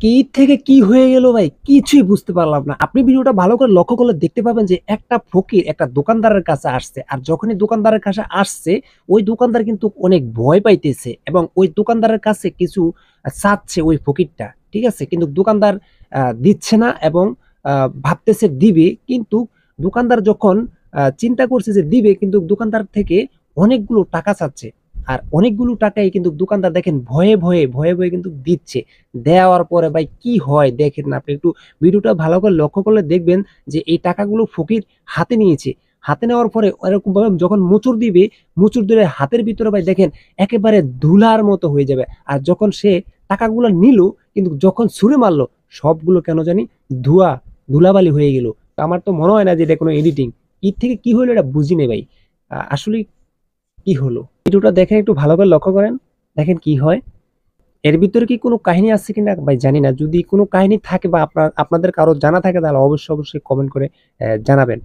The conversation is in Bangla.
কি থেকে কি হয়ে গেল ভাই, কিছুই বুঝতে পারলাম না। আপনি ভিডিওটা ভালো করে লক্ষ্য করলে দেখতে পাবেন যে একটা ফকির একটা দোকানদারের কাছে আসছে, আর যখনই দোকানদারের কাছে আসছে ওই দোকানদার কিন্তু অনেক ভয় পাইতেছে এবং ওই দোকানদারের কাছে কিছু চাচ্ছে ওই ফকিরটা, ঠিক আছে, কিন্তু দোকানদার দিচ্ছে না এবং ভাবতেছে দিবে, কিন্তু দোকানদার যখন চিন্তা করছে যে দিবে, কিন্তু দোকানদার থেকে অনেকগুলো টাকা চাচ্ছে। আর অনেকগুলো টাকাই কিন্তু দোকানদার দেখেন ভয়ে ভয়ে ভয়ে ভয়ে কিন্তু দিচ্ছে। দেওয়ার পরে ভাই কি হয় দেখেন না, আপনি একটু ভিডিওটা ভালো করে লক্ষ্য করলে দেখবেন যে এই টাকাগুলো ফকির হাতে নিয়েছে। হাতে নেওয়ার পরে এরকম ভাবে যখন মুচুর দিবে, মুচুর দিলে হাতের ভিতরে ভাই দেখেন একেবারে ধুলার মতো হয়ে যাবে। আর যখন সে টাকাগুলো নিল, কিন্তু যখন ছুঁড়ে মারলো সবগুলো কেন জানি ধোঁয়া ধুলাবালি হয়ে গেল। তো আমার তো মনে হয় না যে এটা কোনো এডিটিং। কি থেকে কি হলো এটা বুঝি নেই ভাই। আসলে কি হলো, ভিডিওটা দেখেন একটু ভালো করে লক্ষ্য করেন, দেখেন কি হয়। এর ভিতরে কি কোনো কাহিনী আছে কিনা ভাই জানি না। যদি কোনো কাহিনী থাকে বা আপনাদের কারো জানা থাকে তাহলে অবশ্যই অবশ্যই কমেন্ট করে জানাবেন।